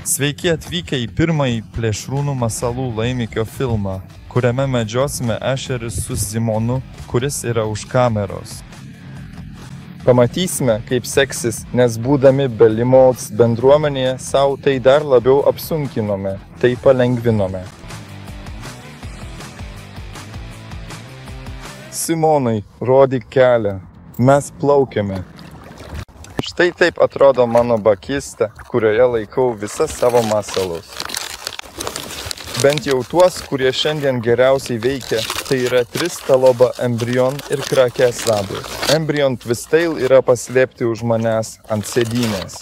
Sveiki atvykę į pirmąjį Plėšrūnų masalų laimikio filmą, kuriame medžiosime ešerį su Simonu, kuris yra už kameros. Pamatysime, kaip seksis, nes būdami Belimots bendruomenėje savo tai dar labiau apsunkinome, tai palengvinome. Simonai, rodyk kelią. Mes plaukiame. Štai taip atrodo mano bakista, kurioje laikau visas savo masalus. Bent jau tuos, kurie šiandien geriausiai veikia, tai yra 3 Taloba Embryon ir Krake Sabr. Embryon Twistail yra paslėpti už manęs ant sėdynės.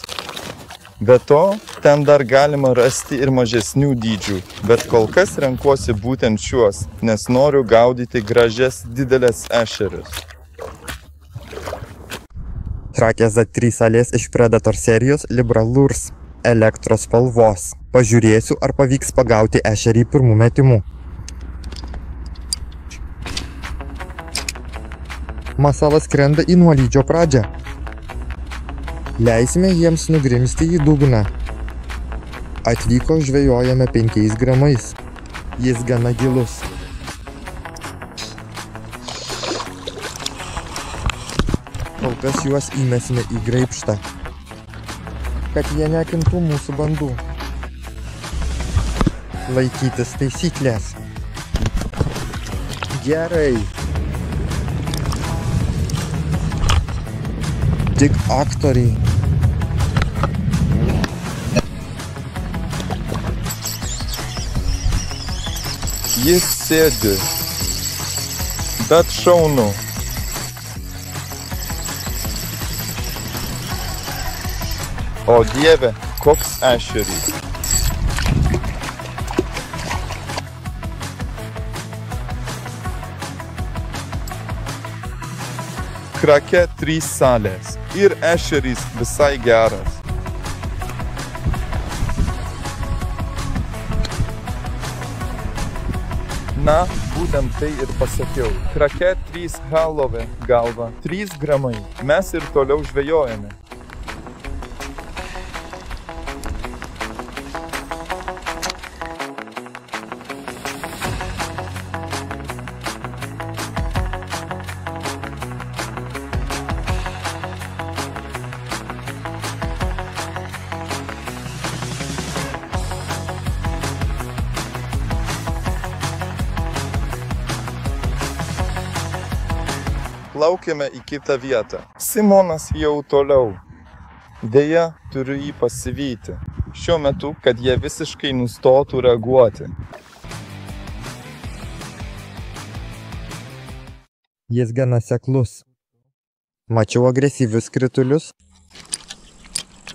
Be to, ten dar galima rasti ir mažesnių dydžių, bet kol kas renkuosi būtent šiuos, nes noriu gaudyti gražias didelės ešerius. Krake Z3 salės iš Predator serijos Libra Lures elektros spalvos. Pažiūrėsiu, ar pavyks pagauti ešerį pirmų metimų. Masalas skrenda į nuolydžio pradžią. Leisime jiems nugrimsti į dugną. Atvyko žvejojame 5 gramais. Jis gana gilus. Kol kas juos įmesime į graibštą, kad jie nekintų mūsų bandų. Laikytis taisyklės. Gerai. Tik aktoriai. Jis sėdi, bet šaunu. O Dieve, koks ešerys. Krake 3 salės ir ešerys visai geras. Na, būtent tai ir pasakiau. Krake 3 halove galva, 3 gramai. Mes ir toliau žvejojame. Plaukiame į kitą vietą. Simonas jau toliau. Deja, turiu jį pasivyti. Šiuo metu, kad jie visiškai nustotų reaguoti. Jis gana seklus. Mačiau agresyvius kritulius.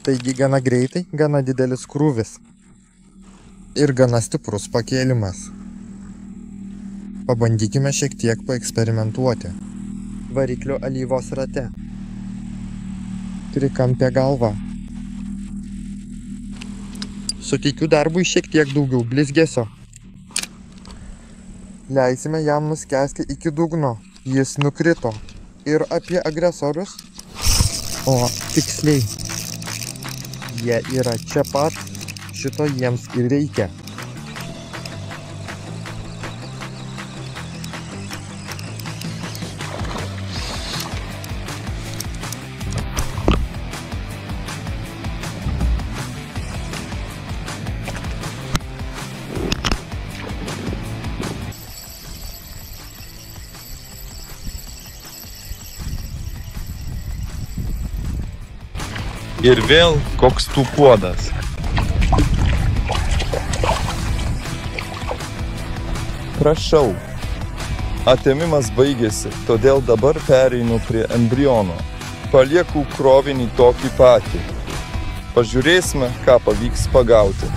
Taigi gana greitai, gana didelis krūvis. Ir gana stiprus pakėlimas. Pabandykime šiek tiek paeksperimentuoti. Variklio alyvos rate. Trikampė galva. Suteikiu darbui šiek tiek daugiau blizgesio. Leisime jam nuskęsti iki dugno. Jis nukrito. Ir apie agresorius? O, tiksliai. Jie yra čia pat. Šito jiems ir reikia. Ir vėl koks tūpuodas. Prašau. Atėmimas baigėsi, todėl dabar pereinu prie embriono. Palieku krovinį tokį patį. Pažiūrėsime, ką pavyks pagauti.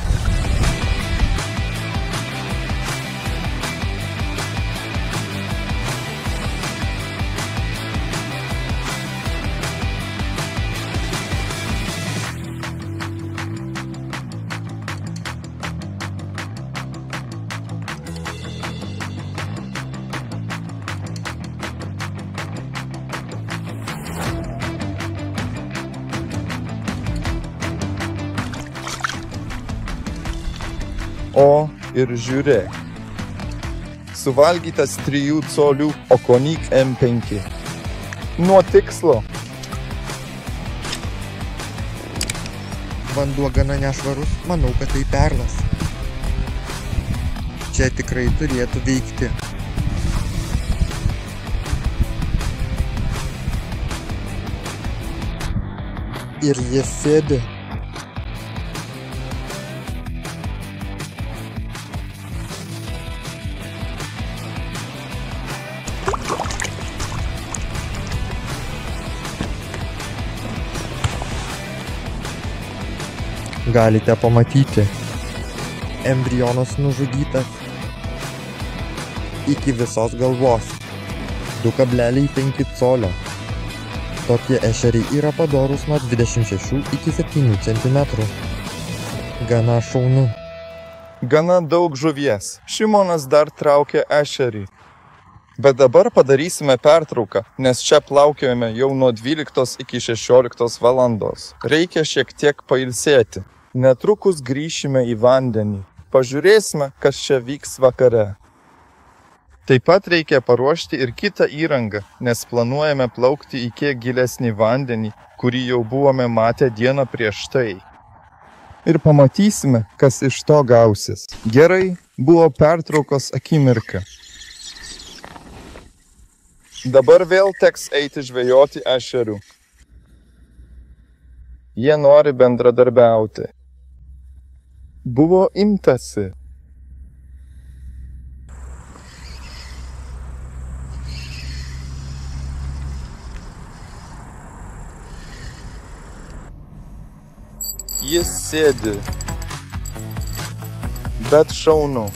O ir žiūrėk. Suvalgytas 3 colių Okonik M5. Nuo tikslo. Vanduo gana nešvarus, manau, kad tai perlas. Čia tikrai turėtų veikti. Ir jis sėdi. Galite pamatyti. Embrionas nužudytas. Iki visos galvos. 2,5 colio. Tokie ešeriai yra padorūs nuo 26 iki 7 cm. Gana šaunu. Gana daug žuvies. Šimonas dar traukia ešerį. Bet dabar padarysime pertrauką, nes čia plaukiojame jau nuo 12 iki 16 valandos. Reikia šiek tiek pailsėti. Netrukus grįšime į vandenį. Pažiūrėsime, kas čia vyks vakare. Taip pat reikia paruošti ir kitą įrangą, nes planuojame plaukti į kiek gilesnį vandenį, kurį jau buvome matę dieną prieš tai. Ir pamatysime, kas iš to gausis. Gerai, buvo pertraukos akimirka. Dabar vėl teks eiti žvejoti ešerių. Jie nori bendradarbiauti. Buvo imtasi. Jis sėdi, bet šaunu.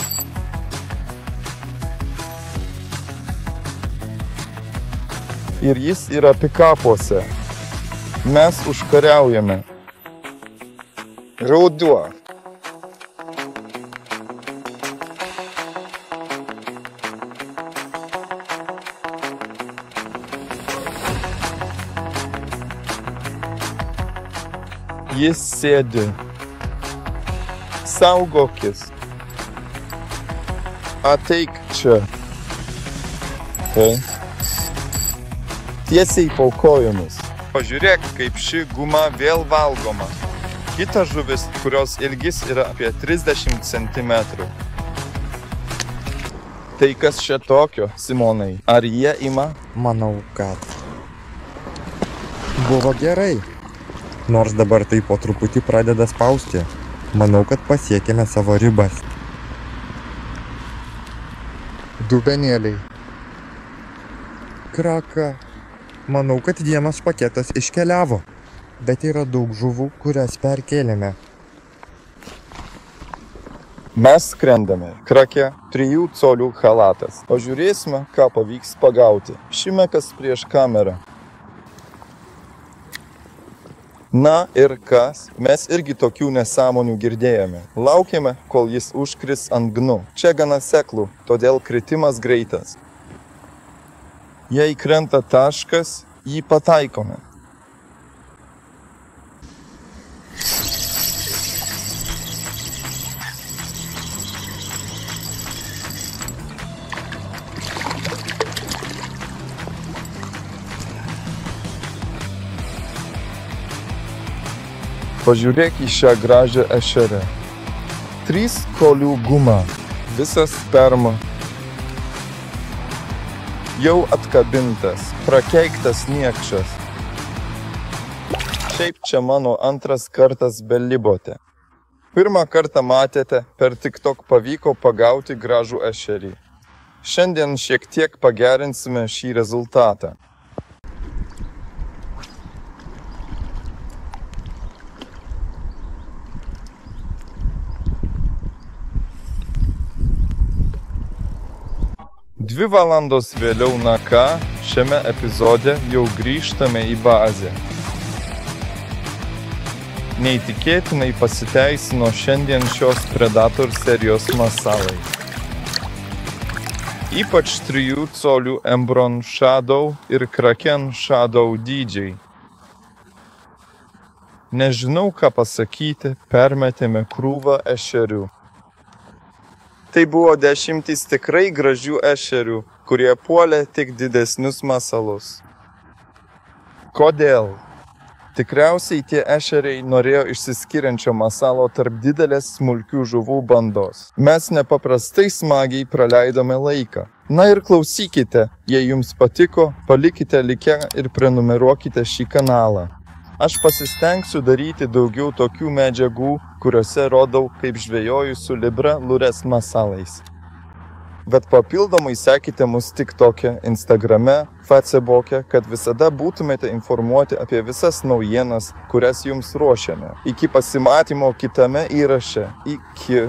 Ir jis yra pikapuose. Mes užkariaujame. Ruduo. Jis sėdi. Saugokis. Ateik čia. Tiesiai po kojomis. Pažiūrėk, kaip ši guma vėl valgoma. Kita žuvis, kurios ilgis yra apie 30 cm. Tai kas čia tokio, Simonai? Ar jie ima? Manau, kad buvo gerai. Nors dabar tai po truputį pradeda spausti. Manau, kad pasiekėme savo ribas. Dubenėliai. Kraka. Manau, kad vienas paketas iškeliavo. Bet yra daug žuvų, kurias perkėlėme. Mes skrendame. Krake 3 colių chalatas. Pažiūrėsime, ką pavyks pagauti. Šimekas prieš kamerą. Na ir kas? Mes irgi tokių nesąmonių girdėjome. Laukėme, kol jis užkris ant gnų. Čia gana seklų, todėl kritimas greitas. Jei krenta taškas, jį pataikome. Pažiūrėk į šią gražią ešerę. 3 colių guma. Visas sperma. Jau atkabintas, prakeiktas niekšas. Šiaip čia mano antras kartas belibote. Pirmą kartą matėte, per TikTok pavyko pagauti gražų ešerį. Šiandien šiek tiek pagerinsime šį rezultatą. Dvi valandos vėliau, na ką, šiame epizode jau grįžtame į bazę. Neįtikėtinai pasiteisino šiandien šios Predator serijos masalai. Ypač 3 colių Embron Shadow ir Kraken Shadow dydžiai. Nežinau, ką pasakyti, permetėme krūvą ešerių. Tai buvo 10 tikrai gražių ešerių, kurie puolė tik didesnius masalus. Kodėl? Tikriausiai tie ešeriai norėjo išsiskiriančio masalo tarp didelės smulkių žuvų bandos. Mes nepaprastai smagiai praleidome laiką. Na ir klausykite, jei jums patiko, palikite like ir prenumeruokite šį kanalą. Aš pasistengsiu daryti daugiau tokių medžiagų, kuriuose rodau, kaip žvejoju su libra lures masalais. Bet papildomai sekite mus TikTok'e, Instagrame, Facebook'e, kad visada būtumėte informuoti apie visas naujienas, kurias jums ruošiame. Iki pasimatymo kitame įraše. Iki.